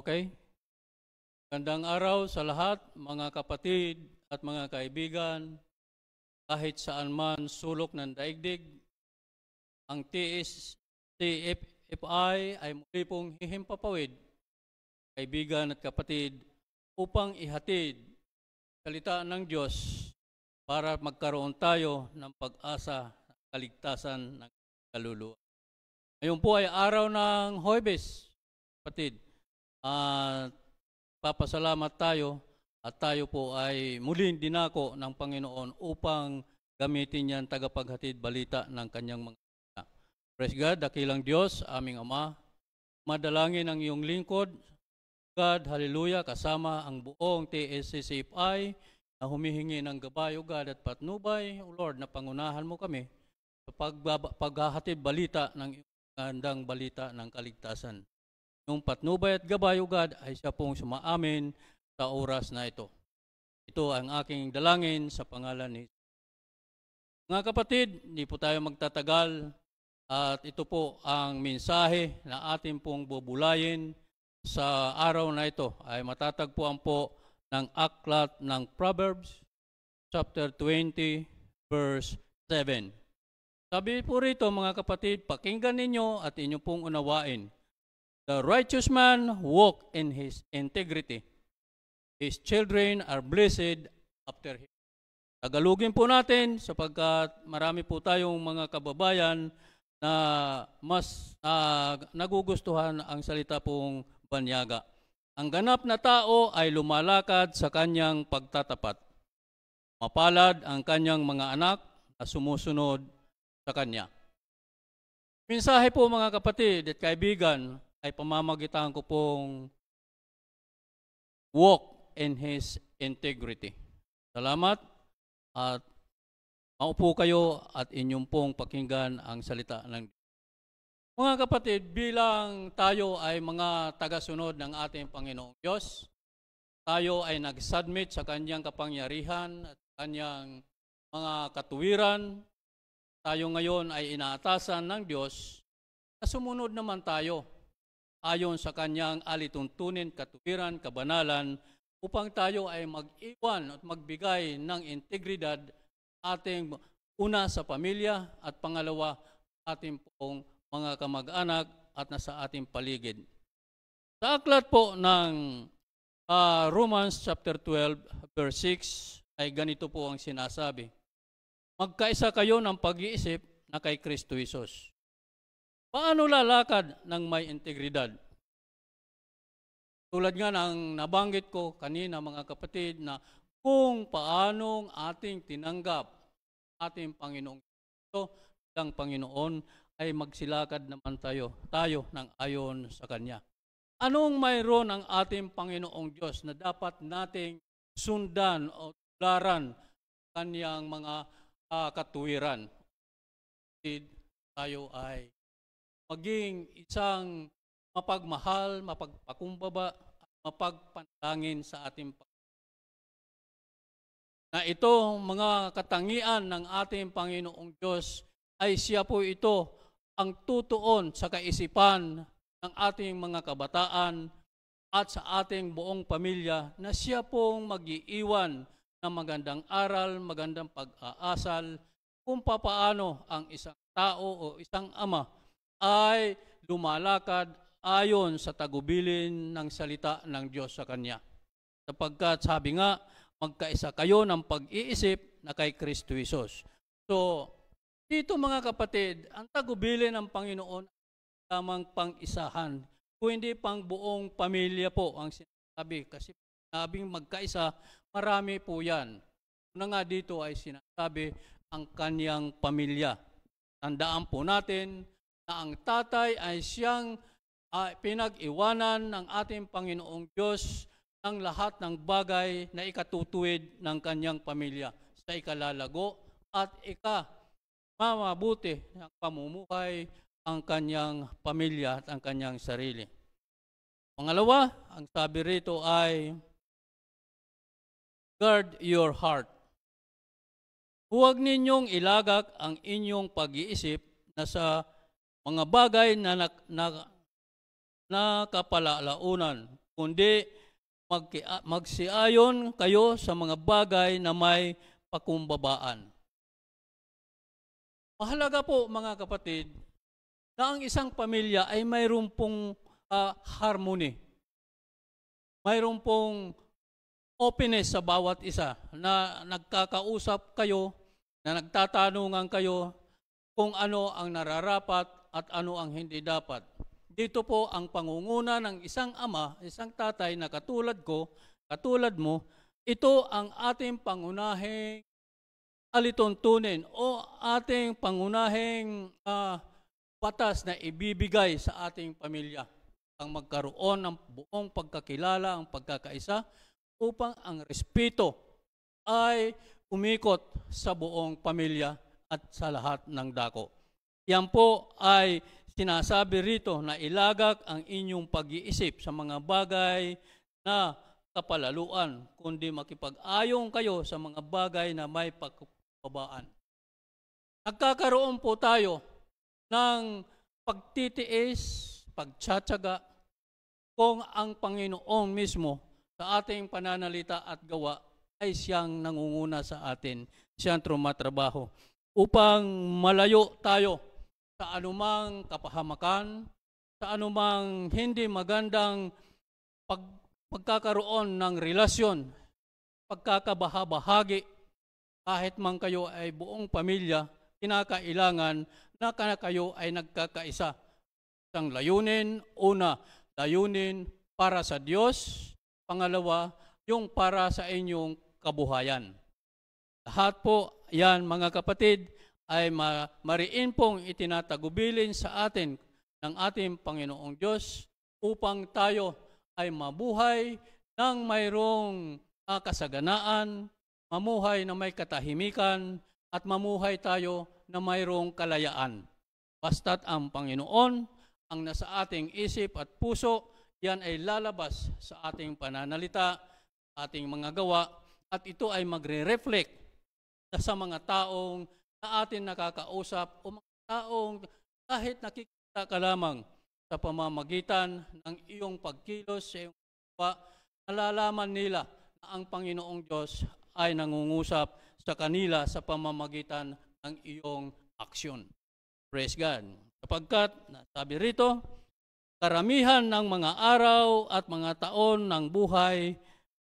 Okay? Gandang araw sa lahat, mga kapatid at mga kaibigan, kahit saan man sulok ng daigdig, ang TFI ay muli pong hihimpapawid, kaibigan at kapatid, upang ihatid salita ng Diyos para magkaroon tayo ng pag-asa sa kaligtasan ng kaluluwa. Ngayon po ay araw ng Huwebes, kapatid. Papasalamat tayo at tayo po ay muling dinako ng Panginoon upang gamitin niyan tagapaghatid balita ng kanyang mga salita. Praise God, dakilang Diyos, aming Ama, madalangin ang iyong lingkod, God, hallelujah, kasama ang buong TSCCFI na humihingi ng gabay, O God, at patnubay, O Lord, na pangunahan mo kami sa paghahatid balita ng gandang balita ng kaligtasan. Yung patnubay at gabay, O God, ay siya pong sumaamin sa oras na ito. Ito ang aking dalangin sa pangalan ni Jesus. Mga kapatid, hindi po tayo magtatagal at ito po ang mensahe na ating pong bubulayin sa araw na ito ay matatagpuan po ng aklat ng Proverbs chapter 20 verse 7. Sabi po rito mga kapatid, pakinggan ninyo at inyo pong unawain. The righteous man walk in his integrity. His children are blessed after him. Tagalugin po natin sapagkat marami po tayong mga kababayan na mas nagugustuhan ang salita pong banyaga. Ang ganap na tao ay lumalakad sa kanyang pagtatapat. Mapalad ang kanyang mga anak na sumusunod sa kanya. Mensahe po mga kapatid at kaibigan ay pamamagitan ko pong walk in his integrity. Salamat at maupo kayo at inyong pong pakinggan ang salita ng Diyos. Mga kapatid, bilang tayo ay mga tagasunod ng ating Panginoong Diyos, tayo ay nag-submit sa kanyang kapangyarihan at kanyang mga katuwiran. Tayo ngayon ay inaatasan ng Diyos na sumunod naman tayo ayon sa kanyang alituntunin, katuwiran, kabanalan, upang tayo ay mag-iwan at magbigay ng integridad ating una sa pamilya at pangalawa ating pong mga kamag-anak at nasa ating paligid. Sa aklat po ng Romans chapter 12 verse 6 ay ganito po ang sinasabi. Magkaisa kayo ng pag-iisip na kay Kristo Jesus. Paano lalakad ng may integridad? Tulad nga ng nabanggit ko kanina mga kapatid na kung paanong ating tinanggap ating Panginoong Kristo ng Panginoon ay magsilakad naman tayo ng ayon sa Kanya. Anong mayroon ang ating Panginoong Diyos na dapat nating sundan o tularan Kanyang mga katuwiran? Tayo ay maging isang mapagmahal, mapagpakumbaba, at mapagpanalangin sa ating na ito mga katangian ng ating Panginoong Diyos ay siya po ito ang tutuon sa kaisipan ng ating mga kabataan at sa ating buong pamilya na siya pong mag-iiwan ng magandang aral, magandang pag-aasal kung papaano ang isang tao o isang ama ay lumalakad ayon sa tagubilin ng salita ng Diyos sa kanya. Sapagkat sabi nga, magkaisa kayo ng pag-iisip na kay Kristo Jesus. So, dito mga kapatid, ang tagubilin ng Panginoon lamang pang-isahan. Kung hindi pang buong pamilya po ang sinasabi. Kasi sinabing magkaisa, marami po yan. Una nga dito ay sinasabi ang kanyang pamilya. Tandaan po natin na ang tatay ay siyang pinag-iwanan ng ating Panginoong Diyos ng lahat ng bagay na ikatutuwid ng kanyang pamilya sa ikalalago at mamabuti ng pamumuhay ang kanyang pamilya at ang kanyang sarili. Pangalawa, ang sabi rito ay guard your heart. Huwag ninyong ilagak ang inyong pag-iisip na sa mga bagay na nakapalalaunan, kundi magsiayon kayo sa mga bagay na may pakumbabaan. Mahalaga po mga kapatid na ang isang pamilya ay mayroon pong harmony. Mayroon pong openness sa bawat isa na nagkakausap kayo, na nagtatanungan kayo kung ano ang nararapat at ano ang hindi dapat. Dito po ang pangunguna ng isang ama, isang tatay na katulad ko, katulad mo, ito ang ating pangunahing alituntunin o ating pangunahing batas na ibibigay sa ating pamilya. Ang magkaroon ng buong pagkakilala, ang pagkakaisa, upang ang respeto ay umikot sa buong pamilya at sa lahat ng dako. Yan po ay sinasabi rito na ilagak ang inyong pag-iisip sa mga bagay na kapalaluan, kundi makipag-ayon kayo sa mga bagay na may pagkakabaan. Nagkakaroon po tayo ng pagtitiis, pagtsatsaga, kung ang Panginoon mismo sa ating pananalita at gawa ay siyang nangunguna sa atin, siyang trumatrabaho upang malayo tayo sa anumang kapahamakan, sa anumang hindi magandang pagkakaroon ng relasyon, pagkakabahabahagi. Kahit man kayo ay buong pamilya, kinakailangan na kayo ay nagkakaisa. Isang layunin, una, layunin para sa Diyos. Pangalawa, yung para sa inyong kabuhayan. Lahat po yan mga kapatid ay mariin pong itinatagubilin sa atin ng ating Panginoong Diyos upang tayo ay mabuhay ng mayroong kasaganaan, mamuhay na may katahimikan, at mamuhay tayo na mayroong kalayaan. Basta't ang Panginoon ang nasa ating isip at puso, yan ay lalabas sa ating pananalita, ating mga gawa, at ito ay magre-reflect sa mga taong na atin nakakausap o mga taong kahit nakikita ka lamang sa pamamagitan ng iyong pagkilos sa iyong gawa, nalalaman nila na ang Panginoong Diyos ay nangungusap sa kanila sa pamamagitan ng iyong aksyon. Praise God. Sapagkat, sabi rito, karamihan ng mga araw at mga taon ng buhay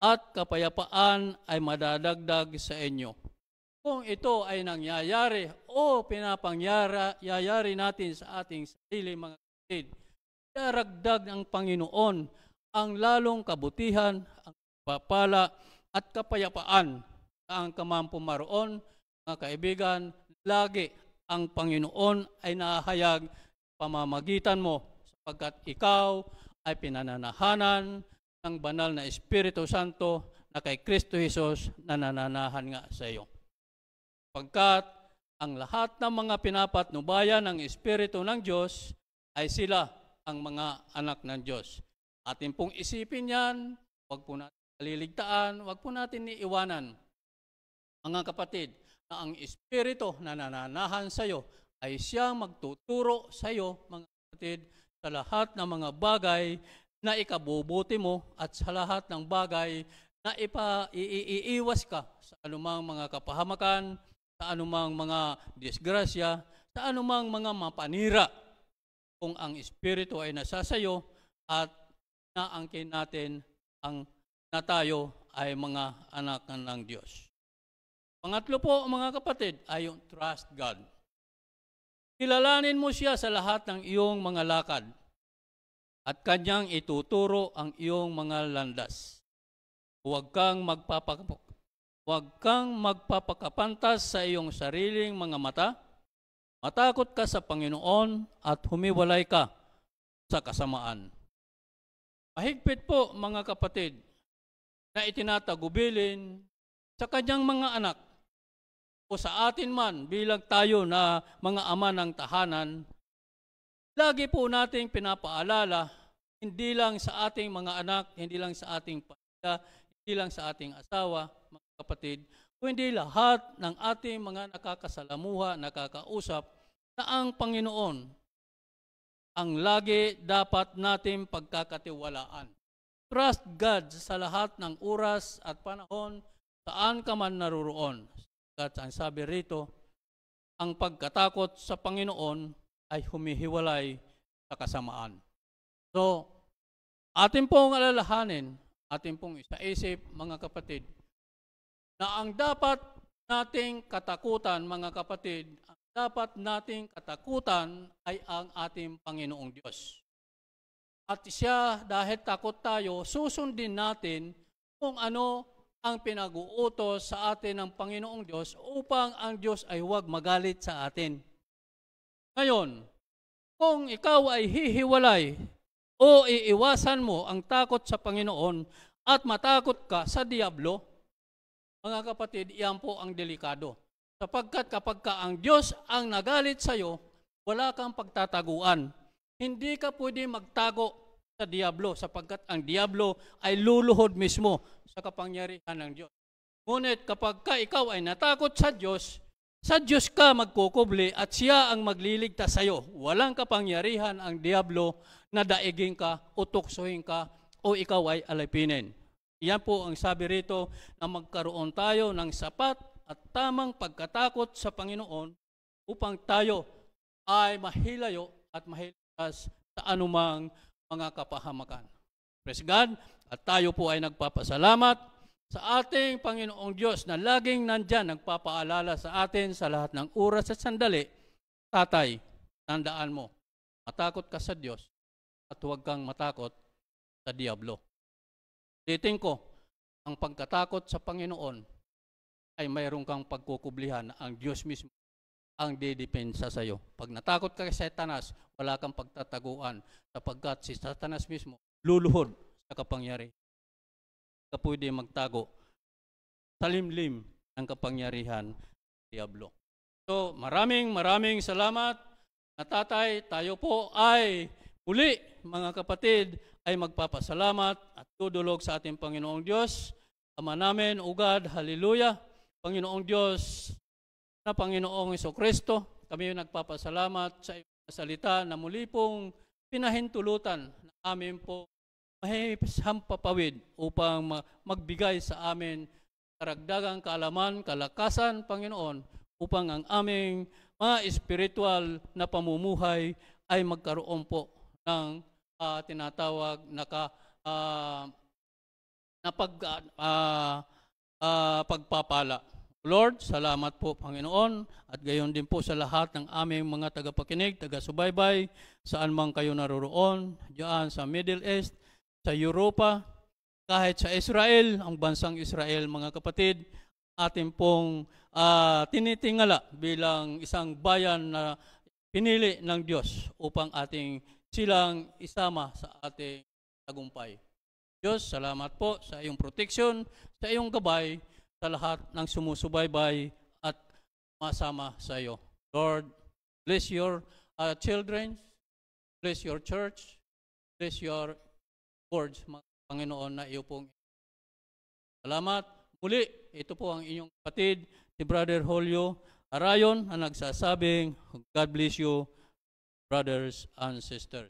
at kapayapaan ay madadagdag sa inyo. Kung ito ay nangyayari o pinapangyayari natin sa ating sarili mga kapatid, daragdag ng Panginoon ang lalong kabutihan, ang papala at kapayapaan sa ang kamampumaroon. Mga kaibigan, lagi ang Panginoon ay nahayag pamamagitan mo sapagkat ikaw ay pinananahanan ng banal na Espiritu Santo na kay Kristo Jesus na nananahan nga sa iyo. Pagkat ang lahat ng mga pinapatnubayan ng Espiritu ng Diyos ay sila ang mga anak ng Diyos. Atin pong isipin yan, huwag po natin kaliligtaan, huwag po natin iiwanan. Mga kapatid, na ang Espiritu na nananahan sa iyo ay siyang magtuturo sa iyo, mga kapatid, sa lahat ng mga bagay na ikabubuti mo at sa lahat ng bagay na iiwas ka sa anumang mga kapahamakan, sa anumang mga disgrasya, sa anumang mga mapanira. Kung ang Espiritu ay nasa sayo at naangkin natin ang na tayo ay mga anak ng Diyos. Pangatlo po mga kapatid ay yung trust God. Kilalanin mo siya sa lahat ng iyong mga lakad at kanyang ituturo ang iyong mga landas. Huwag kang magpapakapantas sa iyong sariling mga mata. Matakot ka sa Panginoon at humiwalay ka sa kasamaan. Mahigpit po mga kapatid na itinatagubilin sa kanyang mga anak o sa atin man bilang tayo na mga ama ng tahanan. Lagi po nating pinapaalala, hindi lang sa ating mga anak, hindi lang sa ating pamilya, hindi lang sa ating asawa, mga kapatid, kundi lahat ng ating mga nakakasalamuha, nakakausap, na ang Panginoon ang lagi dapat nating pagkakatiwalaan. Trust God sa lahat ng oras at panahon saan ka man naruroon. At ang sabi rito, ang pagkatakot sa Panginoon ay humihiwalay sa kasamaan. So, atin pong alalahanin, atin pong isaisip, mga kapatid, na ang dapat nating katakutan, mga kapatid, ang dapat nating katakutan ay ang ating Panginoong Diyos. At siya, dahil takot tayo, susundin natin kung ano ang pinag-uutos sa atin ng Panginoong Diyos upang ang Diyos ay huwag magalit sa atin. Ngayon, kung ikaw ay hihiwalay o iiwasan mo ang takot sa Panginoon at matakot ka sa diablo, mga kapatid, iyan po ang delikado. Sapagkat kapag ka ang Diyos ang nagalit sa iyo, wala kang pagtataguan. Hindi ka pwede magtago sa diablo sapagkat ang diablo ay luluhod mismo sa kapangyarihan ng Diyos. Ngunit kapag ka ikaw ay natakot sa Diyos ka magkukubli at siya ang magliligtas sa iyo. Walang kapangyarihan ang diablo na daigin ka o tuksohin ka o ikaw ay alipinin. Iyan po ang sabi rito na magkaroon tayo ng sapat at tamang pagkatakot sa Panginoon upang tayo ay mahilayo at mahiligtas sa anumang mga kapahamakan. Praise God. At tayo po ay nagpapasalamat sa ating Panginoong Diyos na laging nandyan nagpapaalala sa atin sa lahat ng oras at sandali. Tatay, tandaan mo, matakot ka sa Diyos at huwag kang matakot sa diablo. Titing ko, ang pagkatakot sa Panginoon ay mayroon kang pagkukublihan na ang Diyos mismo ang didepensa sa iyo. Pag natakot ka kay Satanas, wala kang pagtataguan sapagkat si Satanas mismo luluhod sa kapangyarihan. Ka pwede magtago sa limlim ng kapangyarihan ng diablo. So, maraming salamat na tatay. Tayo po ay muli, mga kapatid, ay magpapasalamat at tudulog sa ating Panginoong Diyos. Ama namin, O God, hallelujah. Panginoong Diyos, na Panginoong Jesucristo, kami nagpapasalamat sa iyong salita na muli pong pinahintulutan na amin po mahihampapawid upang magbigay sa amin karagdagang kaalaman, kalakasan, Panginoon, upang ang aming mga espiritual na pamumuhay ay magkaroon po ng tinatawag na pagpapala. Lord, salamat po, Panginoon, at gayon din po sa lahat ng aming mga tagapakinig, taga-subaybay, saan man kayo naroroon, diyan sa Middle East, sa Europa, kahit sa Israel, ang bansang Israel, mga kapatid, atin pong tinitingala bilang isang bayan na pinili ng Diyos upang ating silang isama sa ating tagumpay. Diyos, salamat po sa iyong protection, sa iyong gabay, sa lahat ng sumusubaybay at masama sa iyo. Lord, bless your children, bless your church, bless your words, Panginoon, na iyo pong salamat. Muli, ito po ang inyong kapatid, si Brother Julio Arayon, na nagsasabing, God bless you, brothers and sisters.